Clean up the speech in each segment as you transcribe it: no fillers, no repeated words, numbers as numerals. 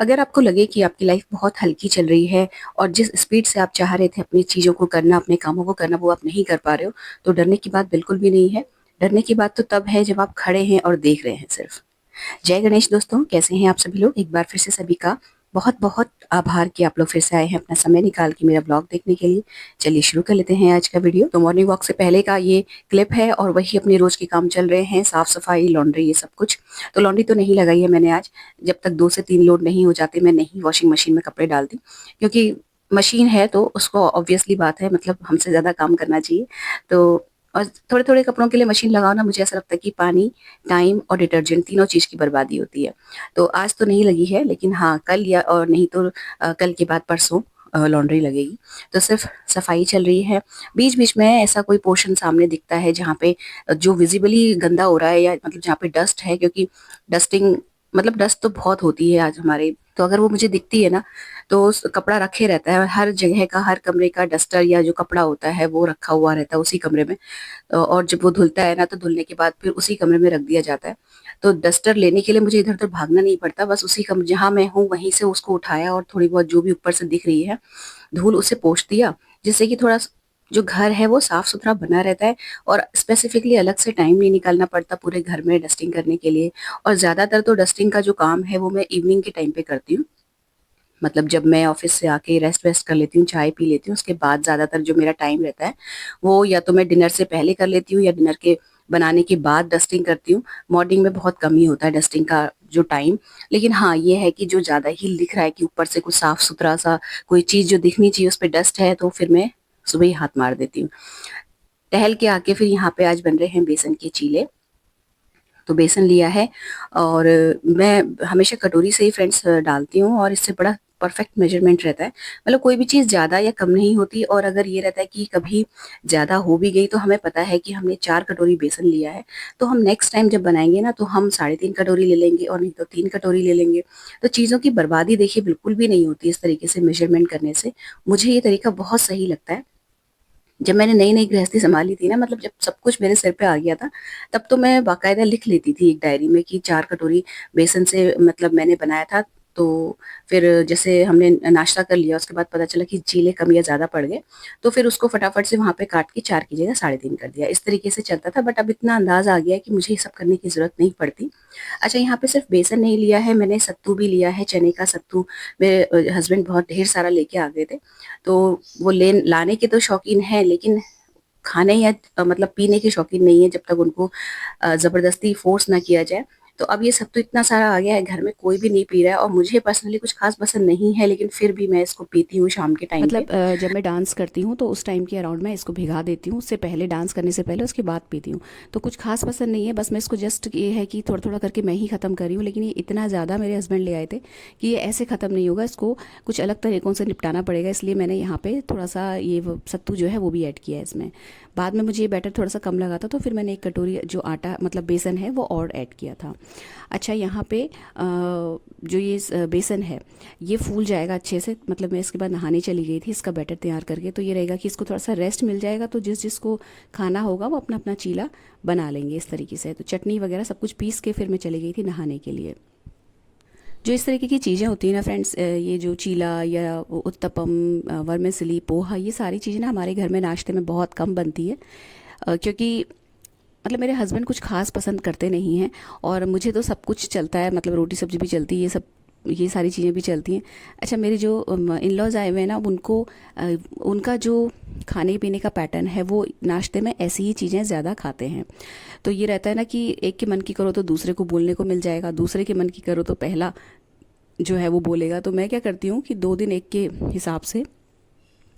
अगर आपको लगे कि आपकी लाइफ बहुत हल्की चल रही है और जिस स्पीड से आप चाह रहे थे अपनी चीज़ों को करना, अपने कामों को करना, वो आप नहीं कर पा रहे हो, तो डरने की बात बिल्कुल भी नहीं है। डरने की बात तो तब है जब आप खड़े हैं और देख रहे हैं सिर्फ। जय गणेश दोस्तों, कैसे हैं आप सभी लोग? एक बार फिर से सभी का बहुत बहुत आभार कि आप लोग फिर से आए हैं अपना समय निकाल के मेरा ब्लॉग देखने के लिए। चलिए शुरू कर लेते हैं आज का वीडियो। तो मॉर्निंग वॉक से पहले का ये क्लिप है और वही अपने रोज के काम चल रहे हैं, साफ सफाई, लॉन्ड्री, ये सब कुछ। तो लॉन्ड्री तो नहीं लगाई है मैंने आज। जब तक 2 से 3 लोड नहीं हो जाते मैं नहीं वॉशिंग मशीन में कपड़े डालती, क्योंकि मशीन है तो उसको ऑब्वियसली बात है, मतलब हमसे ज्यादा काम करना चाहिए। तो और थोड़े थोड़े कपड़ों के लिए मशीन लगाओ ना, मुझे ऐसा लगता है कि पानी, टाइम और डिटर्जेंट तीनों चीज़ की बर्बादी होती है। तो आज तो नहीं लगी है, लेकिन हाँ कल या और नहीं तो कल के बाद परसों लॉन्ड्री लगेगी। तो सिर्फ सफाई चल रही है। बीच बीच में ऐसा कोई पोर्शन सामने दिखता है जहाँ पे जो विजिबली गंदा हो रहा है, या मतलब जहाँ पे डस्ट है, क्योंकि डस्टिंग मतलब डस्ट तो बहुत होती है आज हमारे। तो अगर वो मुझे दिखती है ना, तो कपड़ा रखे रहता है हर जगह का, हर कमरे का डस्टर या जो कपड़ा होता है वो रखा हुआ रहता है उसी कमरे में। और जब वो धुलता है ना, तो धुलने के बाद फिर उसी कमरे में रख दिया जाता है। तो डस्टर लेने के लिए मुझे इधर उधर भागना नहीं पड़ता, बस उसी कमरे जहाँ मैं हूँ वहीं से उसको उठाया और थोड़ी बहुत जो भी ऊपर से दिख रही है धूल उसे पोंछ दिया, जिससे कि थोड़ा जो घर है वो साफ सुथरा बना रहता है। और स्पेसिफिकली अलग से टाइम नहीं निकालना पड़ता पूरे घर में डस्टिंग करने के लिए। और ज्यादातर तो डस्टिंग का जो काम है वो मैं इवनिंग के टाइम पे करती हूँ। मतलब जब मैं ऑफिस से आके रेस्ट वेस्ट कर लेती हूँ, चाय पी लेती हूँ, उसके बाद ज्यादातर जो मेरा टाइम रहता है वो या तो मैं डिनर से पहले कर लेती हूँ या डिनर के बनाने के बाद डस्टिंग करती हूँ। मॉर्निंग में बहुत कम ही होता है डस्टिंग का जो टाइम। लेकिन हाँ ये है कि जो ज्यादा ही दिख रहा है कि ऊपर से कुछ साफ सुथरा सा कोई चीज जो दिखनी चाहिए उस पर डस्ट है, तो फिर मैं सुबह ही हाथ मार देती हूँ। टहल के आके फिर यहाँ पे आज बन रहे हैं बेसन के चीले। तो बेसन लिया है और मैं हमेशा कटोरी से ही फ्रेंड्स डालती हूँ, और इससे बड़ा परफेक्ट मेजरमेंट रहता है। मतलब कोई भी चीज़ ज़्यादा या कम नहीं होती, और अगर ये रहता है कि कभी ज़्यादा हो भी गई तो हमें पता है कि हमने 4 कटोरी बेसन लिया है, तो हम नेक्स्ट टाइम जब बनाएंगे ना तो हम 3.5 कटोरी ले लेंगे, और नहीं तो 3 कटोरी ले लेंगे। तो चीज़ों की बर्बादी देखिए बिल्कुल भी नहीं होती इस तरीके से मेजरमेंट करने से। मुझे ये तरीका बहुत सही लगता है। जब मैंने नई नई गृहस्थी संभाली थी ना, मतलब जब सब कुछ मेरे सिर पे आ गया था, तब तो मैं बाकायदा लिख लेती थी एक डायरी में कि 4 कटोरी बेसन से मतलब मैंने बनाया था। तो फिर जैसे हमने नाश्ता कर लिया, उसके बाद पता चला कि चीले कम या ज्यादा पड़ गए, तो फिर उसको फटाफट से वहां पे काट के 4 की जगह 3.5 कर दिया। इस तरीके से चलता था, बट अब इतना अंदाज आ गया है कि मुझे ये सब करने की जरूरत नहीं पड़ती। अच्छा, यहाँ पे सिर्फ बेसन नहीं लिया है मैंने, सत्तू भी लिया है, चने का सत्तू। मेरे हस्बैंड बहुत ढेर सारा लेके आ गए थे। तो वो ले लाने के तो शौकीन है, लेकिन खाने या मतलब पीने के शौकीन नहीं है जब तक उनको जबरदस्ती फोर्स ना किया जाए। तो अब ये सब तो इतना सारा आ गया है, घर में कोई भी नहीं पी रहा है, और मुझे पर्सनली कुछ खास पसंद नहीं है, लेकिन फिर भी मैं इसको पीती हूँ शाम के टाइम पे। मतलब जब मैं डांस करती हूँ तो उस टाइम के अराउंड मैं इसको भिगा देती हूँ, उससे पहले डांस करने से पहले उसके बाद पीती हूँ। तो कुछ खास पसंद नहीं है, बस मैं इसको जस्ट ये है कि थोड़ा थोड़ा करके मैं ही ख़त्म कर रही हूँ। लेकिन ये इतना ज़्यादा मेरे हस्बैंड ले आए थे कि ये ऐसे ख़त्म नहीं होगा, इसको कुछ अलग तरीक़ों से निपटाना पड़ेगा। इसलिए मैंने यहाँ पे थोड़ा सा ये सत्तू जो है वो भी ऐड किया है इसमें। बाद में मुझे ये बैटर थोड़ा सा कम लगा था, तो फिर मैंने 1 कटोरी जो आटा मतलब बेसन है वो और ऐड किया था। अच्छा, यहाँ पे जो ये बेसन है ये फूल जाएगा अच्छे से। मतलब मैं इसके बाद नहाने चली गई थी इसका बैटर तैयार करके, तो ये रहेगा कि इसको थोड़ा सा रेस्ट मिल जाएगा, तो जिस जिसको खाना होगा वो अपना अपना चीला बना लेंगे इस तरीके से। तो चटनी वगैरह सब कुछ पीस के फिर मैं चली गई थी नहाने के लिए। जो इस तरीके की चीज़ें होती हैं ना फ्रेंड्स, ये जो चीला या उत्तपम, वर्मिसेली, पोहा, ये सारी चीज़ें ना हमारे घर में नाश्ते में बहुत कम बनती है। क्योंकि मतलब मेरे हस्बैंड कुछ खास पसंद करते नहीं हैं, और मुझे तो सब कुछ चलता है। मतलब रोटी सब्जी भी चलती है, ये सब ये सारी चीज़ें भी चलती हैं। अच्छा, मेरे जो इन लॉज आए हुए हैं ना, उनको उनका जो खाने पीने का पैटर्न है वो नाश्ते में ऐसी ही चीज़ें ज़्यादा खाते हैं। तो ये रहता है ना कि एक के मन की करो तो दूसरे को बोलने को मिल जाएगा, दूसरे के मन की करो तो पहला जो है वो बोलेगा। तो मैं क्या करती हूँ कि 2 दिन एक के हिसाब से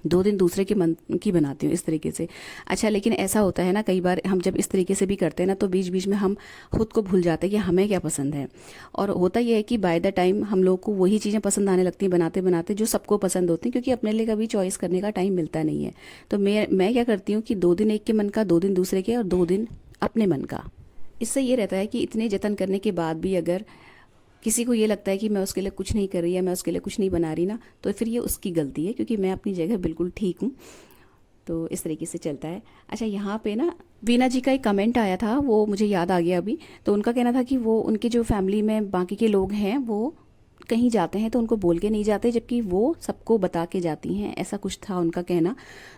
2 दिन दूसरे के मन की बनाती हूँ इस तरीके से। अच्छा, लेकिन ऐसा होता है ना कई बार हम जब इस तरीके से भी करते हैं ना, तो बीच बीच में हम खुद को भूल जाते हैं कि हमें क्या पसंद है। और होता यह है कि बाय द टाइम हम लोग को वही चीज़ें पसंद आने लगती हैं बनाते बनाते जो सबको पसंद होती हैं, क्योंकि अपने लिए कभी चॉइस करने का टाइम मिलता नहीं है। तो मैं क्या करती हूँ कि 2 दिन एक के मन का, 2 दिन दूसरे के, और 2 दिन अपने मन का। इससे ये रहता है कि इतने जतन करने के बाद भी अगर किसी को ये लगता है कि मैं उसके लिए कुछ नहीं कर रही या मैं उसके लिए कुछ नहीं बना रही ना, तो फिर ये उसकी गलती है, क्योंकि मैं अपनी जगह बिल्कुल ठीक हूँ। तो इस तरीके से चलता है। अच्छा, यहाँ पे ना वीना जी का एक कमेंट आया था, वो मुझे याद आ गया अभी। तो उनका कहना था कि वो उनकी जो फैमिली में बाकी के लोग हैं वो कहीं जाते हैं तो उनको बोल के नहीं जाते, जबकि वो सबको बता के जाती हैं, ऐसा कुछ था उनका कहना।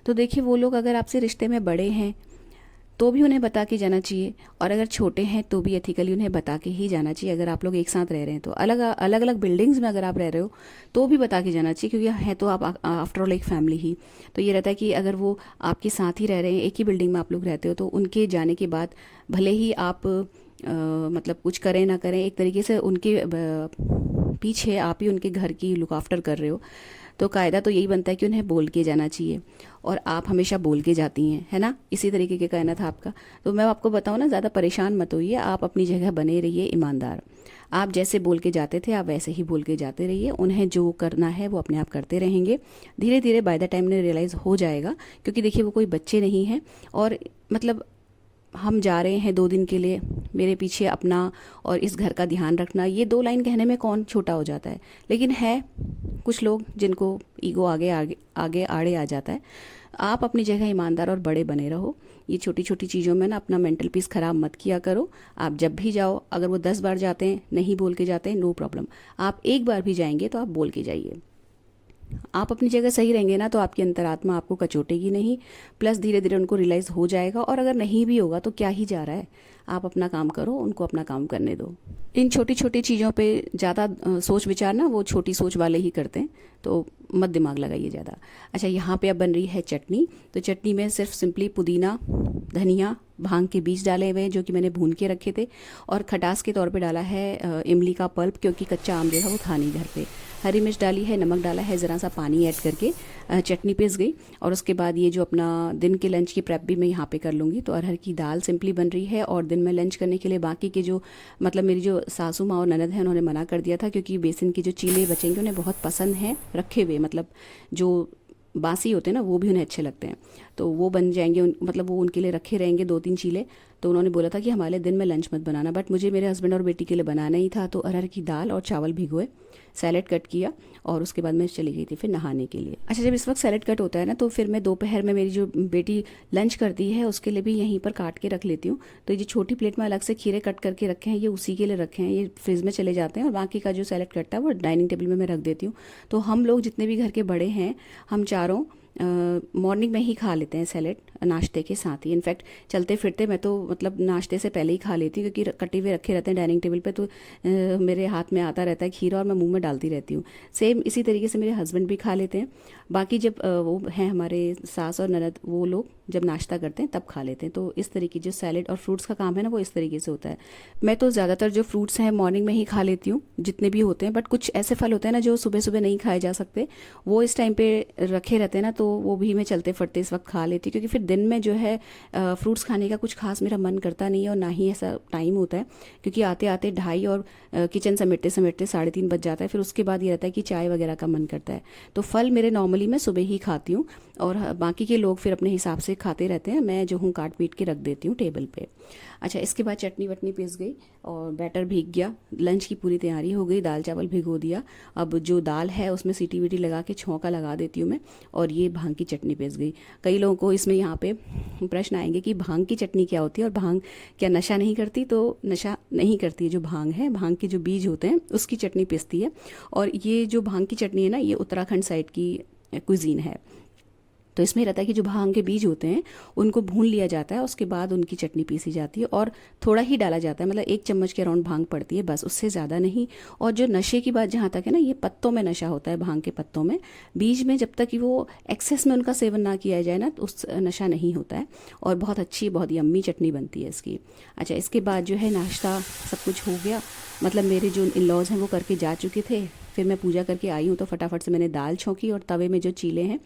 तो देखिए वो लोग अगर आपसे रिश्ते में बड़े हैं तो भी उन्हें बता के जाना चाहिए, और अगर छोटे हैं तो भी एथिकली उन्हें बता के ही जाना चाहिए। अगर आप लोग एक साथ रह रहे हैं तो अलग अलग अलग बिल्डिंग्स में अगर आप रह रहे हो तो भी बता के जाना चाहिए, क्योंकि है तो आप आफ्टर ऑल एक फैमिली ही। तो ये रहता है कि अगर वो आपके साथ ही रह रहे हैं, एक ही बिल्डिंग में आप लोग रहते हो, तो उनके जाने के बाद भले ही आप मतलब कुछ करें ना करें, एक तरीके से उनके पीछे आप ही उनके घर की लुक आफ्टर कर रहे हो। तो कायदा तो यही बनता है कि उन्हें बोल के जाना चाहिए, और आप हमेशा बोल के जाती हैं, है ना, इसी तरीके के कहना था आपका। तो मैं आपको बताऊँ ना, ज़्यादा परेशान मत होइए, आप अपनी जगह बने रहिए ईमानदार। आप जैसे बोल के जाते थे आप वैसे ही बोल के जाते रहिए, उन्हें जो करना है वो अपने आप करते रहेंगे। धीरे धीरे बाय द टाइम उन्हें रियलाइज़ हो जाएगा, क्योंकि देखिए वो कोई बच्चे नहीं हैं, और मतलब हम जा रहे हैं 2 दिन के लिए, मेरे पीछे अपना और इस घर का ध्यान रखना, ये 2 लाइन कहने में कौन छोटा हो जाता है। लेकिन है कुछ लोग जिनको ईगो आगे आगे आगे आड़े आ जाता है। आप अपनी जगह ईमानदार और बड़े बने रहो। ये छोटी छोटी चीज़ों में ना अपना मेंटल पीस ख़राब मत किया करो। आप जब भी जाओ, अगर वो 10 बार जाते हैं नहीं बोल के जाते हैं, नो प्रॉब्लम। आप एक बार भी जाएंगे तो आप बोल के जाइए। आप अपनी जगह सही रहेंगे ना तो आपकी अंतरात्मा आपको कचोटेगी नहीं, प्लस धीरे धीरे उनको रियलाइज़ हो जाएगा। और अगर नहीं भी होगा तो क्या ही जा रहा है, आप अपना काम करो, उनको अपना काम करने दो। इन छोटी छोटी चीज़ों पे ज़्यादा सोच विचार ना वो छोटी सोच वाले ही करते हैं, तो मत दिमाग लगाइए ज़्यादा। अच्छा, यहाँ पे अब बन रही है चटनी। तो चटनी में सिर्फ सिंपली पुदीना, धनिया, भांग के बीज डाले हुए हैं जो कि मैंने भून के रखे थे, और खटास के तौर पे डाला है इमली का पल्प, क्योंकि कच्चा आम जो था वो था नहीं घर पे। हरी मिर्च डाली है, नमक डाला है, ज़रा सा पानी ऐड करके चटनी पीस गई। और उसके बाद ये जो अपना दिन के लंच की प्रेप भी मैं यहाँ पे कर लूँगी। तो अरहर की दाल सिंपली बन रही है, और दिन में लंच करने के लिए बाकी के जो मतलब मेरी जो सासू माँ और ननद है उन्होंने मना कर दिया था, क्योंकि बेसन के जो चीले बचेंगे उन्हें बहुत पसंद है रखे हुए, मतलब जो बासी होते हैं ना वो भी उन्हें अच्छे लगते हैं, तो वो बन जाएंगे मतलब वो उनके लिए रखे रहेंगे 2-3 चीले। तो उन्होंने बोला था कि हमारे लिए दिन में लंच मत बनाना, बट मुझे मेरे हस्बैंड और बेटी के लिए बनाना ही था। तो अरहर की दाल और चावल भिगोए, सैलेड कट किया, और उसके बाद मैं चली गई थी फिर नहाने के लिए। अच्छा, जब इस वक्त सैलेड कट होता है ना तो फिर मैं दोपहर में मेरी जो बेटी लंच करती है उसके लिए भी यहीं पर काट के रख लेती हूँ। तो ये जो छोटी प्लेट में अलग से खीरे कट करके रखे हैं ये उसी के लिए रखे हैं, ये फ्रिज में चले जाते हैं, और बाकी का जो सैलेड कटता है वो डाइनिंग टेबल में मैं रख देती हूँ। तो हम लोग जितने भी घर के बड़े हैं, हम चारों मॉर्निंग में ही खा लेते हैं सैलेड नाश्ते के साथ ही। इनफैक्ट चलते फिरते मैं तो मतलब नाश्ते से पहले ही खा लेती हूँ, क्योंकि कटे हुए रखे रहते हैं डाइनिंग टेबल पे, तो मेरे हाथ में आता रहता है खीरा और मैं मुंह में डालती रहती हूँ। सेम इसी तरीके से मेरे हस्बैंड भी खा लेते हैं। बाकी जब वो हैं हमारे सास और ननद, वो लोग जब नाश्ता करते हैं तब खा लेते हैं। तो इस तरीके जो सैलेड और फ्रूट्स का काम है ना वो इस तरीके से होता है। मैं तो ज़्यादातर जो फ्रूट्स हैं मॉर्निंग में ही खा लेती हूँ जितने भी होते हैं, बट कुछ ऐसे फल होते हैं ना जो सुबह सुबह नहीं खाए जा सकते, वो इस टाइम पे रखे रहते हैं ना, तो वो भी मैं चलते फिरते इस वक्त खा लेती हूँ, क्योंकि फिर दिन में जो है फ्रूट्स खाने का कुछ खास मेरा मन करता नहीं है, और ना ही ऐसा टाइम होता है, क्योंकि आते आते 2:30 और किचन समेटते समेटते 3:30 बज जाता है। फिर उसके बाद ये रहता है कि चाय वगैरह का मन करता है। तो फल मेरे नॉर्मली मैं सुबह ही खाती हूँ, और बाकी के लोग फिर अपने हिसाब से खाते रहते हैं, मैं जो हूँ काट पीट के रख देती हूँ टेबल पे। अच्छा, इसके बाद चटनी वटनी पीस गई और बैटर भीग गया, लंच की पूरी तैयारी हो गई, दाल चावल भिगो दिया। अब जो दाल है उसमें सीटी वीटी लगा के छौंका लगा देती हूँ मैं, और ये भांग की चटनी पीस गई। कई लोगों को इसमें यहाँ पे प्रश्न आएंगे कि भांग की चटनी क्या होती है, और भांग क्या नशा नहीं करती? तो नशा नहीं करती है। जो भांग है, भांग के जो बीज होते हैं उसकी चटनी पीसती है। और ये जो भांग की चटनी है ना, ये उत्तराखंड साइड की कुजीन है। तो इसमें रहता है कि जो भांग के बीज होते हैं उनको भून लिया जाता है, उसके बाद उनकी चटनी पीसी जाती है, और थोड़ा ही डाला जाता है, मतलब 1 चम्मच के अराउंड भांग पड़ती है, बस उससे ज़्यादा नहीं। और जो नशे की बात जहाँ तक है ना, ये पत्तों में नशा होता है, भांग के पत्तों में। बीज में जब तक कि वो एक्सेस में उनका सेवन ना किया जाए ना, तो उस नशा नहीं होता है, और बहुत अच्छी बहुत यम्मी चटनी बनती है इसकी। अच्छा, इसके बाद जो है नाश्ता सब कुछ हो गया, मतलब मेरे जो इन लॉज हैं वो करके जा चुके थे। फिर मैं पूजा करके आई हूँ तो फटाफट से मैंने दाल छौंकी, और तवे में जो चीले हैं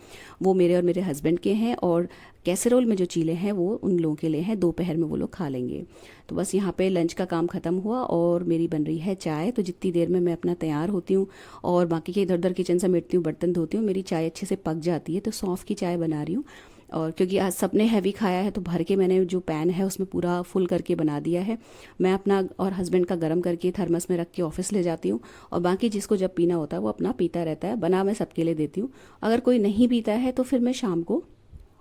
वो मेरे और मेरे हस्बैंड के हैं, और कैसरोल में जो चीले हैं वो उन लोगों के लिए हैं, दोपहर में वो लोग खा लेंगे। तो बस यहाँ पे लंच का काम ख़त्म हुआ, और मेरी बन रही है चाय। तो जितनी देर में मैं अपना तैयार होती हूँ और बाकी के इधर उधर किचन समेटती हूँ, बर्तन धोती हूँ, मेरी चाय अच्छे से पक जाती है। तो सौंफ की चाय बना रही हूँ, और क्योंकि आज सबने हैवी खाया है तो भर के मैंने जो पैन है उसमें पूरा फुल करके बना दिया है। मैं अपना और हस्बैंड का गर्म करके थर्मस में रख के ऑफिस ले जाती हूँ, और बाकी जिसको जब पीना होता है वो अपना पीता रहता है। बना मैं सबके लिए देती हूँ। अगर कोई नहीं पीता है तो फिर मैं शाम को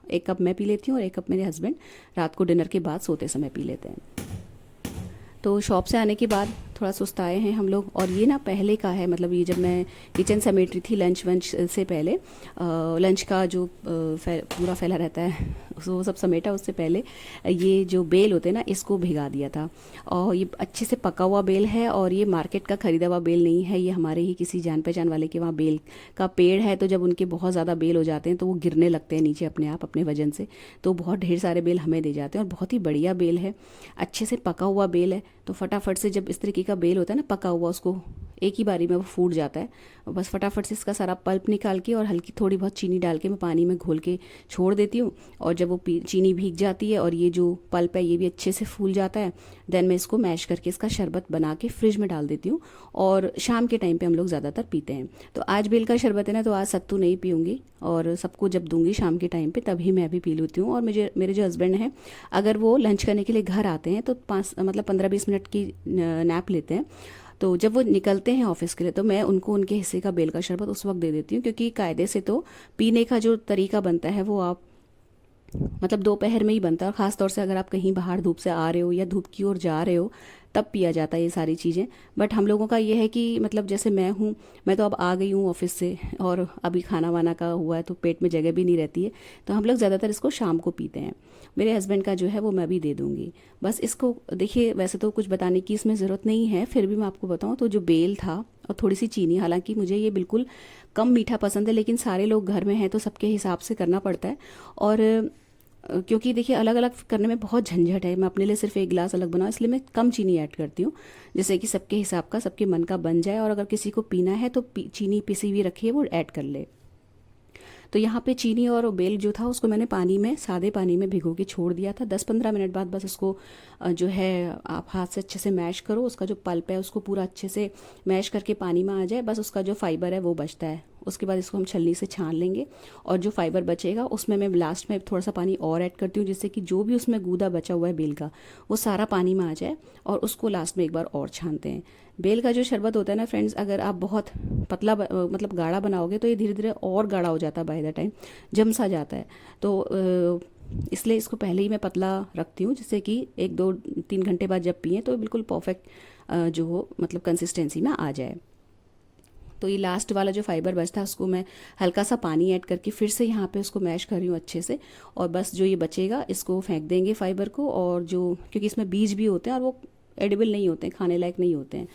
1 कप मैं पी लेती हूँ, और 1 कप मेरे हस्बैंड रात को डिनर के बाद सोते समय पी लेते हैं। तो शॉप से आने के बाद थोड़ा सुस्ताए हैं हम लोग। और ये ना पहले का है, मतलब ये जब मैं किचन समेट रही थी लंच वंच से पहले, लंच का जो पूरा फैला रहता है वो सब समेटा उससे पहले ये जो बेल होते हैं ना इसको भिगा दिया था। और ये अच्छे से पका हुआ बेल है, और ये मार्केट का ख़रीदा हुआ बेल नहीं है, ये हमारे ही किसी जान पहचान वाले के वहाँ बेल का पेड़ है। तो जब उनके बहुत ज़्यादा बेल हो जाते हैं तो वो गिरने लगते हैं नीचे अपने आप अपने वजन से, तो बहुत ढेर सारे बेल हमें दे जाते हैं। और बहुत ही बढ़िया बेल है, अच्छे से पका हुआ बेल है। तो फटाफट से जब इस तरीके का बेल होता है ना पका हुआ, उसको एक ही बारी में वो फूट जाता है। बस फटाफट से इसका सारा पल्प निकाल के और हल्की थोड़ी बहुत चीनी डाल के मैं पानी में घोल के छोड़ देती हूँ। और जब वो चीनी भीग जाती है और ये जो पल्प है ये भी अच्छे से फूल जाता है, देन मैं इसको मैश करके इसका शरबत बना के फ्रिज में डाल देती हूँ। और शाम के टाइम पे हम लोग ज़्यादातर पीते हैं। तो आज बेल का शरबत है ना, तो आज सत्तू नहीं पीऊँगी, और सबको जब दूंगी शाम के टाइम पे तभी मैं भी पी लेती हूँ। और मुझे मेरे जो हस्बैंड हैं, अगर वो लंच करने के लिए घर आते हैं तो 15-20 मिनट की नैप लेते हैं। तो जब वो निकलते हैं ऑफिस के लिए तो मैं उनको उनके हिस्से का बेल का शरबत उस वक्त दे देती हूँ, क्योंकि कायदे से तो पीने का जो तरीका बनता है वो आप मतलब दोपहर में ही बनता है। और ख़ास तौर से अगर आप कहीं बाहर धूप से आ रहे हो या धूप की ओर जा रहे हो तब पिया जाता है ये सारी चीज़ें। बट हम लोगों का ये है कि मतलब जैसे मैं तो अब आ गई हूँ ऑफिस से, और अभी खाना वाना का हुआ है तो पेट में जगह भी नहीं रहती है, तो हम लोग ज़्यादातर इसको शाम को पीते हैं। मेरे हस्बैंड का जो है वो मैं भी दे दूँगी। बस इसको देखिए, वैसे तो कुछ बताने की इसमें ज़रूरत नहीं है, फिर भी मैं आपको बताऊँ तो जो बेल था और थोड़ी सी चीनी, हालांकि मुझे ये बिल्कुल कम मीठा पसंद है, लेकिन सारे लोग घर में हैं तो सबके हिसाब से करना पड़ता है। और क्योंकि देखिए अलग अलग करने में बहुत झंझट है, मैं अपने लिए सिर्फ एक गिलास अलग बनाऊँ, इसलिए मैं कम चीनी ऐड करती हूँ, जिससे कि सबके हिसाब का सबके मन का बन जाए। और अगर किसी को पीना है तो चीनी पिसी हुई रखी है वो ऐड कर ले। तो यहाँ पे चीनी और बेल जो था उसको मैंने पानी में, सादे पानी में भिगो के छोड़ दिया था। 10-15 मिनट बाद बस उसको जो है आप हाथ से अच्छे से मैश करो, उसका जो पल्प है उसको पूरा अच्छे से मैश करके पानी में आ जाए, बस उसका जो फाइबर है वो बचता है। उसके बाद इसको हम छलनी से छान लेंगे, और जो फाइबर बचेगा उसमें मैं लास्ट में थोड़ा सा पानी और ऐड करती हूँ, जिससे कि जो भी उसमें गूदा बचा हुआ है बेल का वो सारा पानी में आ जाए, और उसको लास्ट में एक बार और छानते हैं। बेल का जो शरबत होता है ना फ्रेंड्स, अगर आप बहुत पतला मतलब गाढ़ा बनाओगे तो ये धीरे धीरे और गाढ़ा हो जाता है, बाय द टाइम जम सा जाता है। तो इसलिए इसको पहले ही मैं पतला रखती हूँ, जिससे कि 1-2-3 घंटे बाद जब पिएँ तो बिल्कुल परफेक्ट जो मतलब कंसिस्टेंसी में आ जाए। तो ये लास्ट वाला जो फाइबर बचता है उसको मैं हल्का सा पानी ऐड करके फिर से यहाँ पे उसको मैश कर रही हूँ अच्छे से। और बस जो ये बचेगा इसको फेंक देंगे फाइबर को, और जो क्योंकि इसमें बीज भी होते हैं और वो एडिबल नहीं होते हैं, खाने लायक नहीं होते हैं।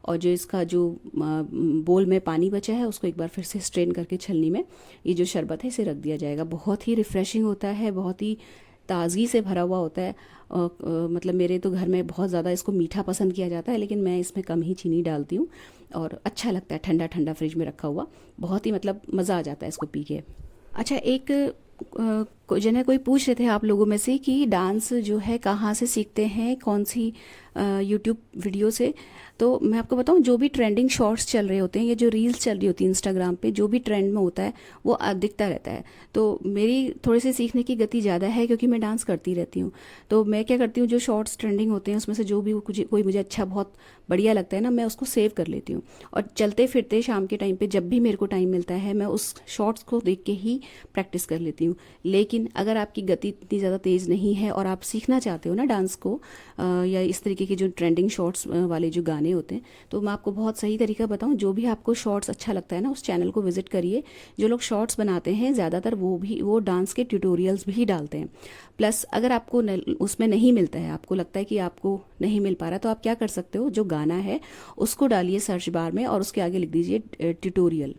और जो इसका जो बोल में पानी बचा है उसको एक बार फिर से स्ट्रेन करके छलनी में ये जो शरबत है इसे रख दिया जाएगा। बहुत ही रिफ़्रेशिंग होता है, बहुत ही ताज़गी से भरा हुआ होता है। मतलब मेरे तो घर में बहुत ज़्यादा इसको मीठा पसंद किया जाता है, लेकिन मैं इसमें कम ही चीनी डालती हूँ, और अच्छा लगता है ठंडा ठंडा फ्रिज में रखा हुआ, बहुत ही मतलब मज़ा आ जाता है इसको पी के। अच्छा, एक जने कोई पूछ रहे थे आप लोगों में से कि डांस जो है कहाँ से सीखते हैं, कौन सी यूट्यूब वीडियो से। तो मैं आपको बताऊं, जो भी ट्रेंडिंग शॉर्ट्स चल रहे होते हैं या जो रील्स चल रही होती हैं इंस्टाग्राम पे, जो भी ट्रेंड में होता है वो दिखता रहता है। तो मेरी थोड़ी सी सीखने की गति ज़्यादा है, क्योंकि मैं डांस करती रहती हूँ। तो मैं क्या करती हूँ, जो शॉर्ट्स ट्रेंडिंग होते हैं उसमें से जो भी कोई मुझे अच्छा बहुत बढ़िया लगता है ना, मैं उसको सेव कर लेती हूँ। और चलते फिरते शाम के टाइम पे जब भी मेरे को टाइम मिलता है मैं उस शॉर्ट्स को देख के ही प्रैक्टिस कर लेती हूँ। लेकिन अगर आपकी गति इतनी ज़्यादा तेज़ नहीं है और आप सीखना चाहते हो ना डांस को, या इस तरीके के जो ट्रेंडिंग शॉर्ट्स वाले जो गाने होते हैं, तो मैं आपको बहुत सही तरीका बताऊं, जो भी आपको शॉर्ट्स अच्छा लगता है ना उस चैनल को विजिट करिए। जो लोग शॉर्ट्स बनाते हैं ज़्यादातर वो डांस के ट्यूटोरियल्स भी डालते हैं। प्लस अगर आपको उसमें नहीं मिलता है, आपको लगता है कि आपको नहीं मिल पा रहा, तो आप क्या कर सकते हो, जो गाना है उसको डालिए सर्च बार में और उसके आगे लिख दीजिए ट्यूटोरियल।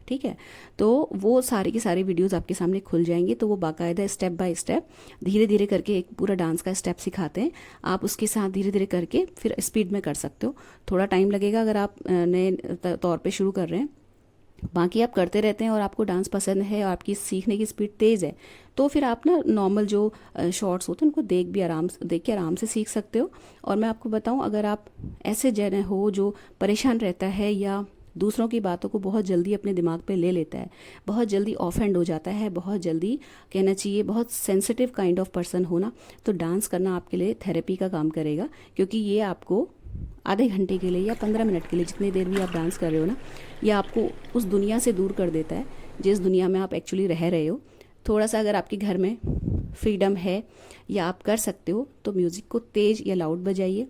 ठीक है, तो वो सारे के सारे वीडियोस आपके सामने खुल जाएंगे। तो वो बाकायदा स्टेप बाय स्टेप धीरे धीरे करके एक पूरा डांस का स्टेप सिखाते हैं। आप उसके साथ धीरे धीरे करके फिर स्पीड में कर सकते हो। थोड़ा टाइम लगेगा अगर आप नए तौर पे शुरू कर रहे हैं, बाकी आप करते रहते हैं और आपको डांस पसंद है और आपकी सीखने की स्पीड तेज़ है, तो फिर आप ना नॉर्मल जो शॉर्ट्स होते हैं उनको देख के आराम से सीख सकते हो। और मैं आपको बताऊं, अगर आप ऐसे जन हो जो परेशान रहता है या दूसरों की बातों को बहुत जल्दी अपने दिमाग पे ले लेता है, बहुत जल्दी ऑफेंड हो जाता है, बहुत जल्दी कहना चाहिए बहुत सेंसिटिव काइंड ऑफ पर्सन हो ना, तो डांस करना आपके लिए थेरेपी का काम करेगा। क्योंकि ये आपको आधे घंटे के लिए या 15 मिनट के लिए, जितनी देर भी आप डांस कर रहे हो ना, ये आपको उस दुनिया से दूर कर देता है जिस दुनिया में आप एक्चुअली रह रहे हो। थोड़ा सा अगर आपके घर में फ्रीडम है या आप कर सकते हो तो म्यूज़िक को तेज़ या लाउड बजाइए,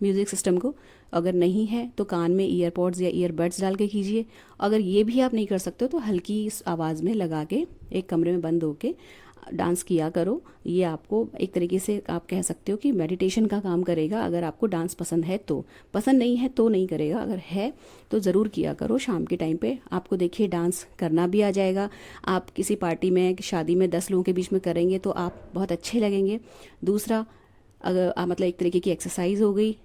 म्यूज़िक सिस्टम को। अगर नहीं है तो कान में ईयरपॉड्स या ईयरबड्स डाल के कीजिए। अगर ये भी आप नहीं कर सकते हो तो हल्की इस आवाज़ में लगा के एक कमरे में बंद होके डांस किया करो। ये आपको एक तरीके से आप कह सकते हो कि मेडिटेशन का काम करेगा। अगर आपको डांस पसंद है तो, पसंद नहीं है तो नहीं करेगा, अगर है तो ज़रूर किया करो शाम के टाइम पे। आपको देखिए डांस करना भी आ जाएगा। आप किसी पार्टी में, शादी में 10 लोगों के बीच में करेंगे तो आप बहुत अच्छे लगेंगे। दूसरा, अगर मतलब एक तरीके की एक्सरसाइज हो गई।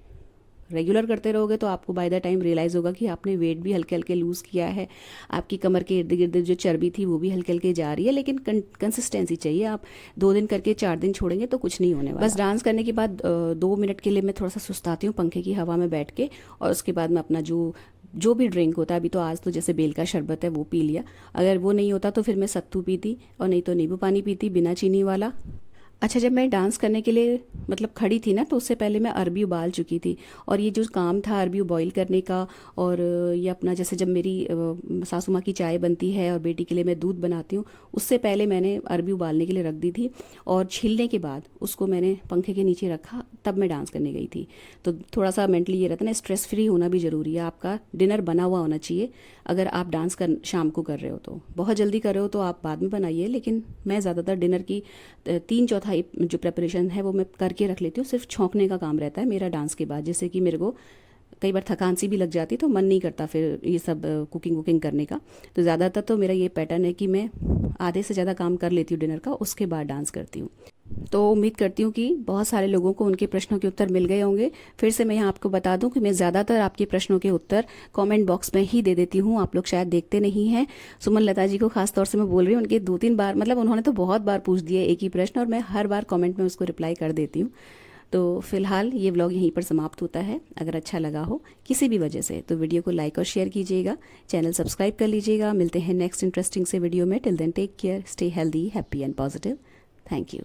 रेगुलर करते रहोगे तो आपको बाय द टाइम रियलाइज़ होगा कि आपने वेट भी हल्के हल्के लूज़ किया है, आपकी कमर के इर्द गिर्द जो चर्बी थी वो भी हल्के हल्के जा रही है। लेकिन कंसिस्टेंसी चाहिए। आप 2 दिन करके 4 दिन छोड़ेंगे तो कुछ नहीं होने वाला। बस डांस करने के बाद 2 मिनट के लिए मैं थोड़ा सा सुस्ताती हूँ पंखे की हवा में बैठ के, और उसके बाद मैं अपना जो भी ड्रिंक होता है, अभी तो आज तो जैसे बेल का शरबत है वो पी लिया। अगर वो नहीं होता तो फिर मैं सत्तू पीती, और नहीं तो नींबू पानी पीती बिना चीनी वाला। अच्छा, जब मैं डांस करने के लिए मतलब खड़ी थी ना, तो उससे पहले मैं अरबी उबाल चुकी थी। और ये जो काम था अरबी बॉईल करने का, और ये अपना जैसे जब मेरी सासू माँ की चाय बनती है और बेटी के लिए मैं दूध बनाती हूँ, उससे पहले मैंने अरबी उबालने के लिए रख दी थी। और छीलने के बाद उसको मैंने पंखे के नीचे रखा, तब मैं डांस करने गई थी। तो थोड़ा सा मेंटली ये रहता है ना, स्ट्रेस फ्री होना भी ज़रूरी है। आपका डिनर बना हुआ होना चाहिए। अगर आप डांस कर शाम को कर रहे हो तो, बहुत जल्दी कर रहे हो तो आप बाद में बनाइए, लेकिन मैं ज़्यादातर डिनर की 3/4 जो प्रेपरेशन है वो मैं करके रख लेती हूँ। सिर्फ छौंकने का काम रहता है मेरा डांस के बाद, जैसे कि मेरे को कई बार थकान सी भी लग जाती तो मन नहीं करता फिर ये सब कुकिंग वुकिंग करने का। तो ज़्यादातर तो मेरा ये पैटर्न है कि मैं आधे से ज़्यादा काम कर लेती हूँ डिनर का, उसके बाद डांस करती हूँ। तो उम्मीद करती हूँ कि बहुत सारे लोगों को उनके प्रश्नों के उत्तर मिल गए होंगे। फिर से मैं यहाँ आपको बता दूँ कि मैं ज़्यादातर आपके प्रश्नों के उत्तर कमेंट बॉक्स में ही दे देती हूँ। आप लोग शायद देखते नहीं हैं। सुमन लता जी को खास तौर से मैं बोल रही हूँ, उनके 2-3 बार, मतलब उन्होंने तो बहुत बार पूछ दिए एक ही प्रश्न, और मैं हर बार कमेंट में उसको रिप्लाई कर देती हूँ। तो फिलहाल ये व्लॉग यहीं पर समाप्त होता है। अगर अच्छा लगा हो किसी भी वजह से तो वीडियो को लाइक और शेयर कीजिएगा, चैनल सब्सक्राइब कर लीजिएगा। मिलते हैं नेक्स्ट इंटरेस्टिंग से वीडियो में। Till then take care, stay healthy, happy and positive. Thank you.